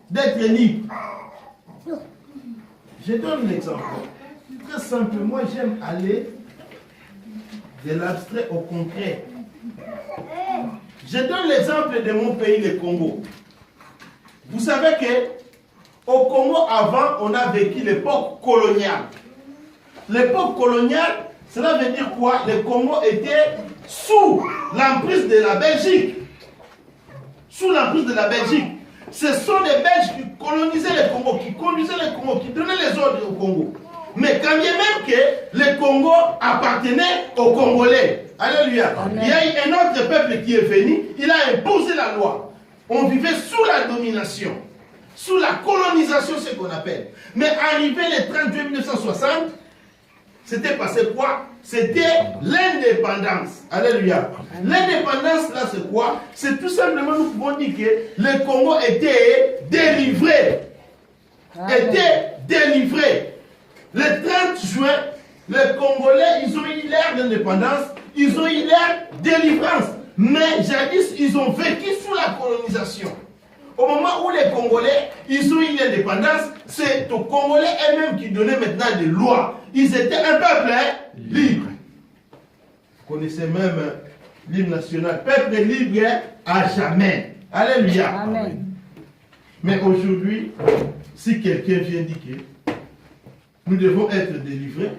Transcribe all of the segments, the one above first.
d'être libre. Je donne l'exemple. Très simple, moi j'aime aller de l'abstrait au concret. Je donne l'exemple de mon pays, le Congo. Vous savez que au Congo, avant, on a vécu l'époque coloniale. L'époque coloniale, cela veut dire quoi? Le Congo était sous l'emprise de la Belgique. Sous l'emprise de la Belgique. Ce sont les Belges qui colonisaient le Congo, qui conduisaient le Congo, qui donnaient les ordres au Congo. Mais quand bien même que le Congo appartenait aux Congolais. Alléluia. Amen. Il y a eu un autre peuple qui est venu, il a imposé la loi. On vivait sous la domination, sous la colonisation, ce qu'on appelle. Mais arrivé le 30 juillet 1960, c'était passé quoi? C'était l'indépendance. Alléluia. L'indépendance, là, c'est quoi? C'est tout simplement, nous pouvons dire que le Congo était délivré. Était délivré. Le 30 juin, les Congolais, ils ont eu l'ère d'indépendance, ils ont eu l'ère délivrance. Mais jadis, ils ont vécu sous la colonisation. Au moment où les Congolais, ils ont eu l'indépendance, c'est aux Congolais eux-mêmes qui donnaient maintenant des lois. Ils étaient un peuple libre. Vous connaissez même l'hymne national. Peuple libre à jamais. Alléluia. Amen. Mais aujourd'hui, si quelqu'un vient dire que nous devons être délivrés,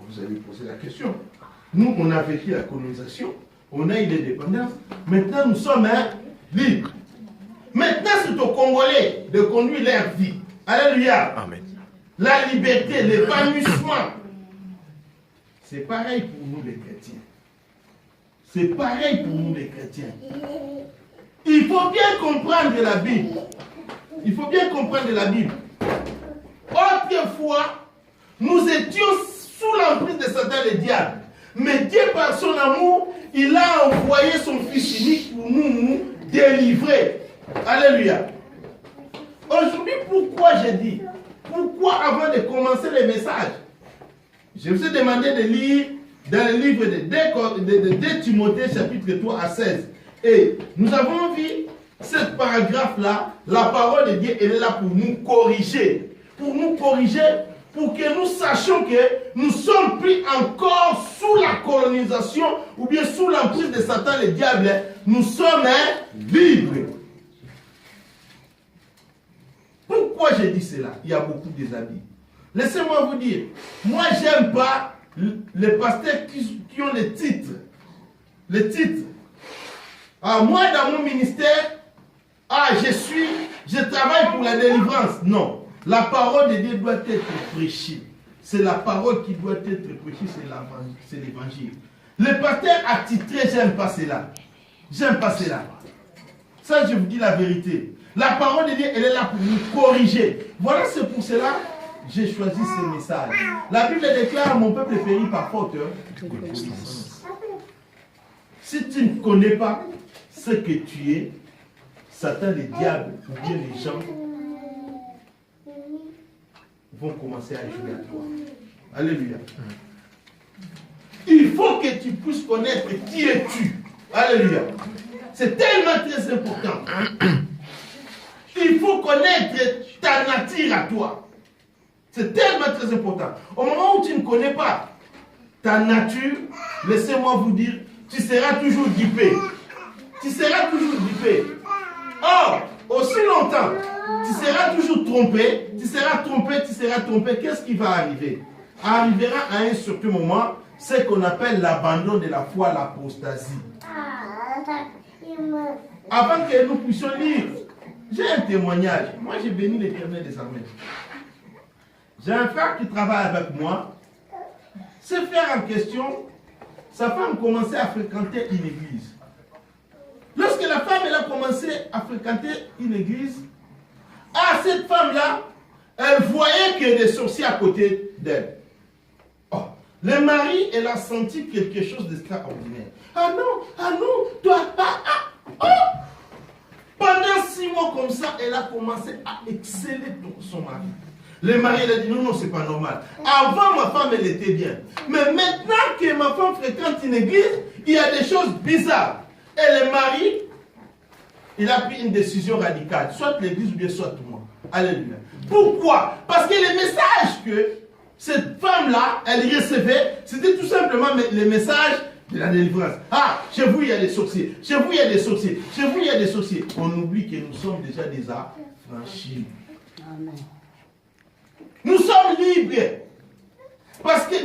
vous allez poser la question. Nous, on a vécu la colonisation, on a eu l'indépendance. Maintenant, nous sommes libres. Maintenant, c'est aux Congolais de conduire leur vie. Alléluia. Amen. La liberté, l'épanouissement. C'est pareil pour nous les chrétiens. C'est pareil pour nous les chrétiens. Il faut bien comprendre la Bible. Il faut bien comprendre la Bible. Autrefois, nous étions sous l'emprise de Satan le diable. Mais Dieu, par son amour, il a envoyé son Fils unique pour nous délivrer. Alléluia. Aujourd'hui, pourquoi j'ai dit? Pourquoi avant de commencer le message, je vous ai demandé de lire dans le livre de 2 Timothée, chapitre 3 à 16. Et nous avons vu cette paragraphe-là, la parole de Dieu, elle est là pour nous corriger. Pour nous corriger, pour que nous sachions que nous ne sommes plus encore sous la colonisation ou bien sous l'emprise de Satan, le diable. Nous sommes libres. Pourquoi j'ai dit cela? Il y a beaucoup de déshabits. Laissez-moi vous dire, moi j'aime pas les pasteurs qui ont les titres. Les titres. Moi dans mon ministère, je travaille pour la délivrance. Non. La parole de Dieu doit être prêchée. C'est la parole qui doit être prêchée, c'est l'évangile. Le pasteur attitré, j'aime pas cela. J'aime pas cela. Ça, je vous dis la vérité. La parole de Dieu, elle est là pour nous corriger. Voilà, c'est pour cela que j'ai choisi ce message. La Bible déclare, mon peuple périt par faute de connaissance. Si tu ne connais pas ce que tu es, Satan, le diable, ou bien les gens, vont commencer à jouer à toi. Alléluia. Il faut que tu puisses connaître qui es-tu. Alléluia. C'est tellement très important. Il faut connaître ta nature à toi. C'est tellement très important. Au moment où tu ne connais pas ta nature, laissez-moi vous dire, tu seras toujours dupé. Tu seras toujours dupé. Or, aussi longtemps, tu seras toujours trompé, tu seras trompé, qu'est-ce qui va arriver? Arrivera à un certain moment, ce qu'on appelle l'abandon de la foi, l'apostasie. Avant que nous puissions lire, j'ai un témoignage. Moi, j'ai béni l'Éternel des armées. J'ai un frère qui travaille avec moi. Ce frère en question, sa femme commençait à fréquenter une église. Lorsque la femme elle a commencé à fréquenter une église, cette femme-là, elle voyait qu'il y a des sorciers à côté d'elle. Oh, le mari, elle a senti quelque chose d'extraordinaire. Ah non, toi, Pendant 6 mois comme ça, elle a commencé à exceller son mari. Le mari, elle a dit non, c'est pas normal. Avant, ma femme, elle était bien. Mais maintenant que ma femme fréquente une église, il y a des choses bizarres. Et le mari, il a pris une décision radicale, soit l'église ou bien soit moi. Alléluia. Pourquoi? Parce que les messages que cette femme-là, elle recevait, c'était tout simplement les messages de la délivrance. Ah, chez vous il y a des sorciers, chez vous il y a des sorciers, chez vous il y a des sorciers. On oublie que nous sommes déjà des affranchis. Amen. Nous sommes libres. Parce que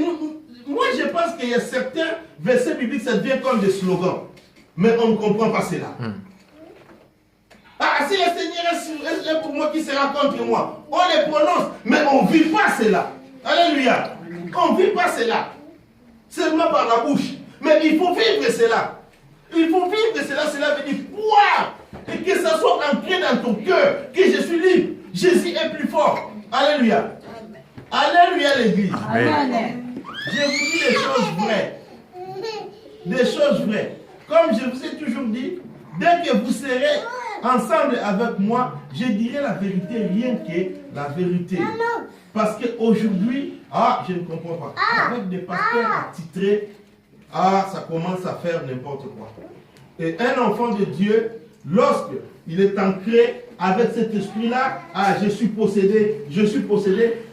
moi je pense qu'il y a certains versets bibliques, ça devient comme des slogans. Mais on ne comprend pas cela. Ah, si le Seigneur est pour moi, qui sera contre moi? On les prononce, mais on ne vit pas cela. Alléluia. On ne vit pas cela. Seulement par la bouche. Mais il faut vivre cela. Il faut vivre cela. Cela veut dire croire. Et que ça soit ancré dans ton cœur. Que je suis libre. Jésus est plus fort. Alléluia. Alléluia l'église. Amen. Je vous dis des choses vraies. Des choses vraies. Comme je vous ai toujours dit, dès que vous serez ensemble avec moi, je dirai la vérité, rien que la vérité. Parce qu'aujourd'hui, je ne comprends pas. Avec des pasteurs attitrés, ça commence à faire n'importe quoi. Et un enfant de Dieu, lorsqu'il est ancré avec cet esprit-là, je suis possédé,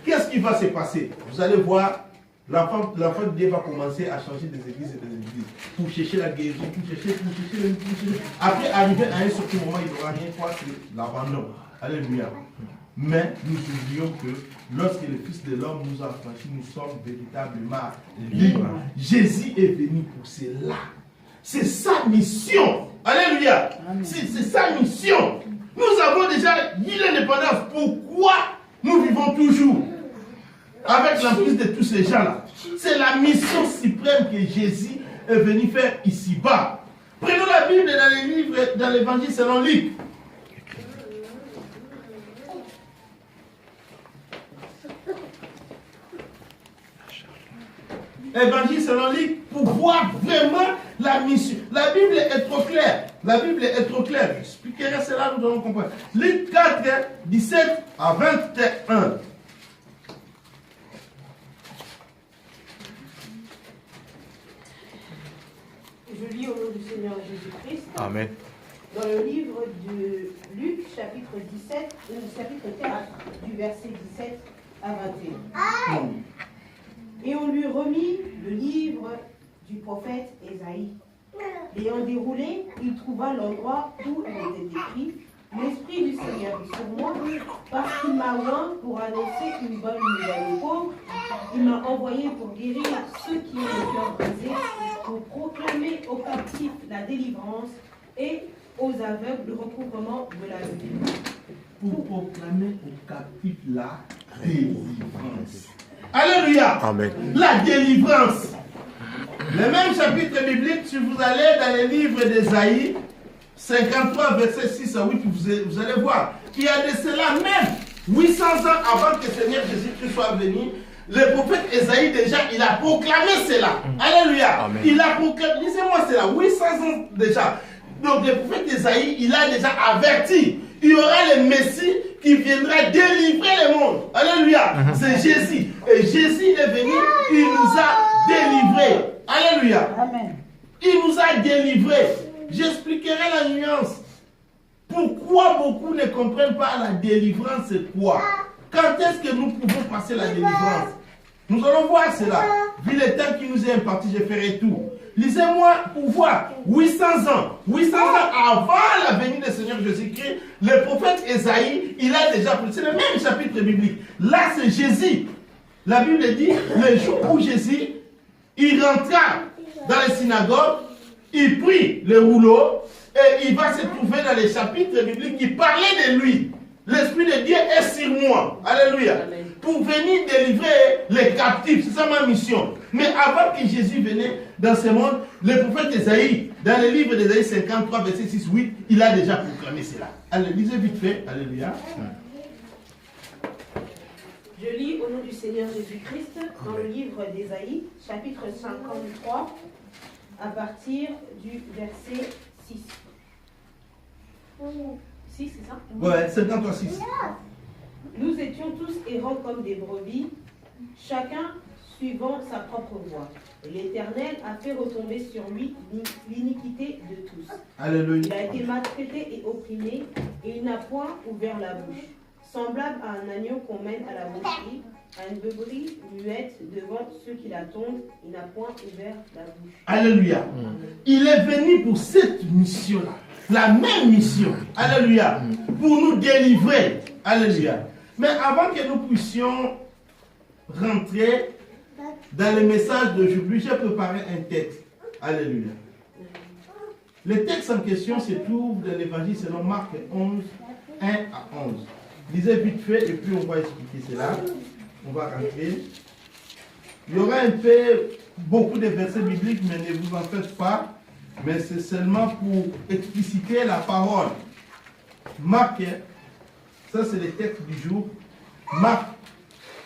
qu'est-ce qui va se passer? Vous allez voir, l'enfant de Dieu va commencer à changer des églises et des églises pour chercher la guérison, pour chercher. Après, arriver à un certain moment, il n'aura rien quoi, c'est l'abandon. Alléluia. Mais nous oublions que lorsque le Fils de l'homme nous a franchis, nous sommes véritablement libres. Jésus est venu pour cela. C'est sa mission. Alléluia. C'est sa mission. Nous avons déjà eu l'indépendance. Pourquoi nous vivons toujours avec l'emprise de tous ces gens-là? C'est la mission suprême que Jésus est venu faire ici-bas. Prenons la Bible dans les livres, dans l'évangile selon Luc. Évangile selon Luc, pour voir vraiment la mission. La Bible est trop claire. La Bible est trop claire. J'expliquerai cela, nous allons comprendre. Luc 4, 17 à 21. Je lis au nom du Seigneur Jésus-Christ. Amen. Dans le livre de Luc, chapitre 17, chapitre 4, du verset 17 à 21. Et on lui remit le livre du prophète Ésaïe. L'ayant déroulé, il trouva l'endroit où il était écrit « L'Esprit du Seigneur est sur moi, parce qu'il m'a oint pour annoncer une bonne nouvelle aux pauvres. Il m'a envoyé pour guérir ceux qui ont le cœur brisé, pour proclamer aux captifs la délivrance et aux aveugles le recouvrement de la vue. » Pour proclamer aux captifs la délivrance. Alléluia. Amen. La délivrance. Le même chapitre biblique, si vous allez dans les livres d'Ésaïe, 53, verset 6 à 8, vous allez voir qu'il y a de cela même 800 ans avant que le Seigneur Jésus-Christ soit venu. Le prophète Ésaïe, déjà, il a proclamé cela. Alléluia. Amen. Il a proclamé, lisez-moi cela, 800 ans déjà. Donc le prophète Ésaïe, il a déjà averti. Il y aura le Messie qui viendra délivrer le monde. Alléluia. C'est Jésus. Et Jésus est venu, il nous a délivrés. Alléluia. Amen. Il nous a délivrés. J'expliquerai la nuance. Pourquoi beaucoup ne comprennent pas la délivrance, c'est quoi? Quand est-ce que nous pouvons passer la délivrance? Nous allons voir cela. Vu le temps qui nous est imparti, je ferai tout. Lisez-moi pour voir. 800 ans avant la venue du Seigneur Jésus-Christ, le prophète Ésaïe, il a déjà pris. C'est le même chapitre biblique. Là, c'est Jésus. La Bible dit, le jour où Jésus, il rentra dans les synagogues, il prit le rouleau et il va se trouver dans les chapitres bibliques qui parlaient de lui. L'Esprit de Dieu est sur moi. Alléluia. Pour venir délivrer les captifs. C'est ça ma mission. Mais avant que Jésus venait dans ce monde, le prophète Ésaïe, dans le livre d'Ésaïe 53, verset 6-8, il a déjà proclamé cela. Allez, lisez vite fait. Alléluia. Je lis au nom du Seigneur Jésus-Christ dans le livre d'Ésaïe, chapitre 53, à partir du verset 6. 6, c'est ça? Ouais, 53-6. Nous étions tous errants comme des brebis, chacun suivant sa propre voie. Et l'Éternel a fait retomber sur lui l'iniquité de tous. Alléluia. Il a été maltraité et opprimé, et il n'a point ouvert la bouche. Semblable à un agneau qu'on mène à la boucherie, à une brebis muette devant ceux qui l'attendent, il n'a point ouvert la bouche. Alléluia. Il est venu pour cette mission-là. La même mission. Alléluia. Pour nous délivrer. Alléluia. Mais avant que nous puissions rentrer dans le message d'aujourd'hui, j'ai préparé un texte. Alléluia. Le texte en question se trouve dans l'évangile selon Marc 11, 1 à 11. Lisez vite fait et puis on va expliquer cela. On va rentrer. Il y aura un peu beaucoup de versets bibliques, mais ne vous en faites pas. Mais c'est seulement pour expliciter la parole. Marc, ça c'est le texte du jour. Marc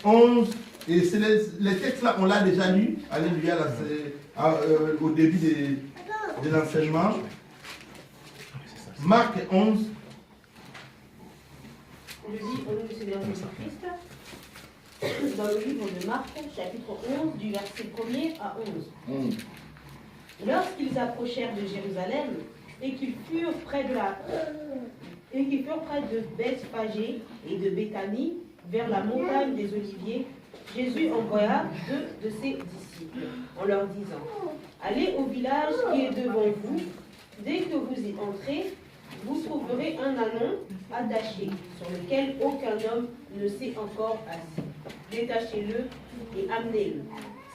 11, et c'est les textes là, on l'a déjà lu. Alléluia, là, c'est au début de l'enseignement. Marc 11. Je lis au nom du Seigneur Jésus-Christ, dans le livre de Marc, chapitre 11, du verset 1er à 11. Lorsqu'ils approchèrent de Jérusalem et qu'ils furent près de Bethphagée et de Béthanie, vers la montagne des Oliviers, Jésus envoya 2 de ses disciples en leur disant: allez au village qui est devant vous. Dès que vous y entrez, vous trouverez un ânon attaché, sur lequel aucun homme ne s'est encore assis. Détachez-le et amenez-le.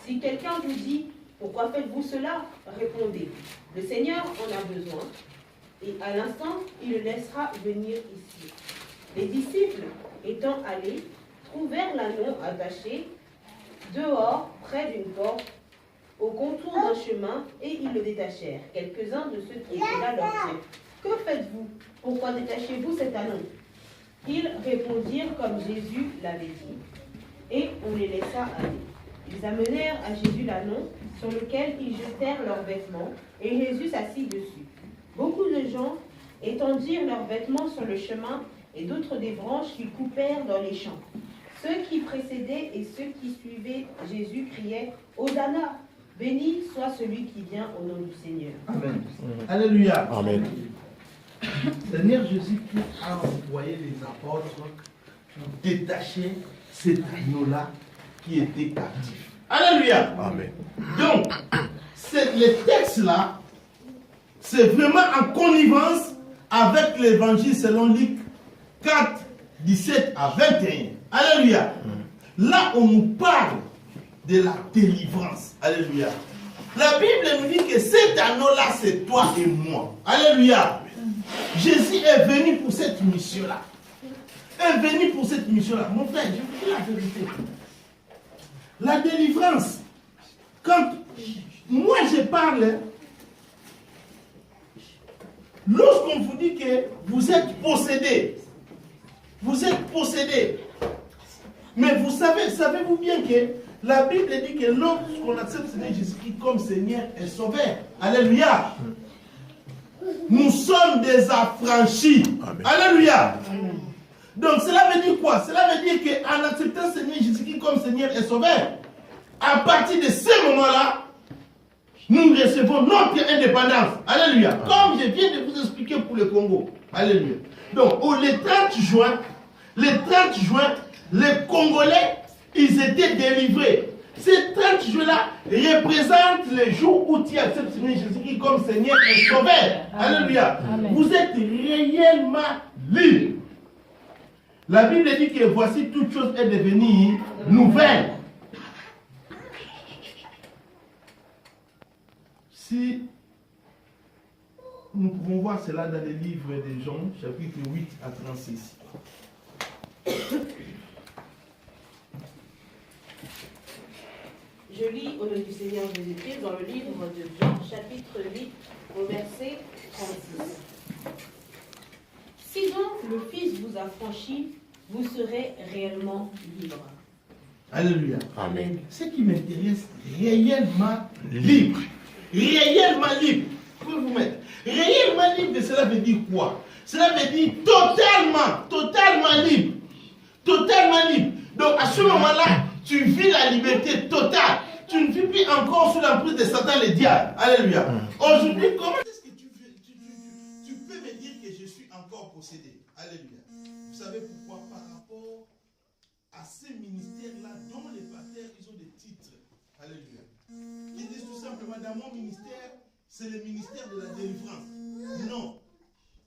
Si quelqu'un vous dit: pourquoi faites-vous cela? Répondez: le Seigneur en a besoin, et à l'instant, il le laissera venir ici. Les disciples, étant allés, trouvèrent l'ânon attaché dehors, près d'une porte, au contour d'un chemin, et ils le détachèrent. Quelques-uns de ceux qui étaient là leur dirent: que faites-vous? Pourquoi détachez-vous cet ânon? Ils répondirent comme Jésus l'avait dit, et on les laissa aller. Ils amenèrent à Jésus l'ânon, sur lequel ils jetèrent leurs vêtements, et Jésus s'assit dessus. Beaucoup de gens étendirent leurs vêtements sur le chemin, et d'autres des branches qu'ils coupèrent dans les champs. Ceux qui précédaient et ceux qui suivaient Jésus criaient: Hosanna, béni soit celui qui vient au nom du Seigneur. Amen. Alléluia. Amen. Seigneur Jésus-Christ a envoyé les apôtres pour détacher cet agneau-là qui était captif. Alléluia. Amen. Donc, le texte-là, c'est vraiment en connivence avec l'évangile selon Luc 4, 17 à 21. Alléluia. Là, on nous parle de la délivrance. Alléluia. La Bible nous dit que cet anneau-là, c'est toi et moi. Alléluia. Jésus est venu pour cette mission-là. Est venu pour cette mission-là. Mon frère, je vous dis la vérité. La délivrance, quand moi je parle, lorsqu'on vous dit que vous êtes possédé, mais vous savez-vous bien que la Bible dit que lorsqu'on accepte Seigneur Jésus-Christ comme Seigneur et Sauveur, alléluia, nous sommes des affranchis. Amen. Alléluia. Amen. Donc cela veut dire quoi? Cela veut dire qu'en acceptant Seigneur Jésus-Christ comme Seigneur et Sauveur, à partir de ce moment-là, nous recevons notre indépendance. Alléluia. Amen. Comme je viens de vous expliquer pour le Congo. Alléluia. Donc le 30 juin, les Congolais, ils étaient délivrés. Ce 30 juin-là représente le jour où tu acceptes Seigneur Jésus-Christ comme Seigneur et Sauveur. Alléluia. Amen. Vous êtes réellement libres. La Bible dit que voici toute chose est devenue nouvelle. Si nous pouvons voir cela dans les livres de Jean, chapitre 8 à 36. Je lis au nom du Seigneur Jésus-Christ dans le livre de Jean, chapitre 8, au verset 36. Si donc le Fils vous a franchi, vous serez réellement libre. Alléluia. Amen. Ce qui m'intéresse, réellement libre. Réellement libre. Vous pouvez vous mettre. Réellement libre, cela veut dire quoi? Cela veut dire totalement libre. Totalement libre. Donc à ce moment-là, Tu vis la liberté totale. Tu ne vis plus encore sous l'emprise de Satan le diable. Alléluia. Aujourd'hui, comment est-ce que tu peux me dire que je suis encore possédé? Alléluia. Vous savez pourquoi? Par rapport à ces ministères-là, dont les pasteurs, ils ont des titres. Alléluia. Ils disent tout simplement, dans mon ministère, c'est le ministère de la délivrance. Non.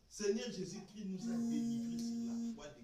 Seigneur Jésus-Christ nous a délivrés sur la croix de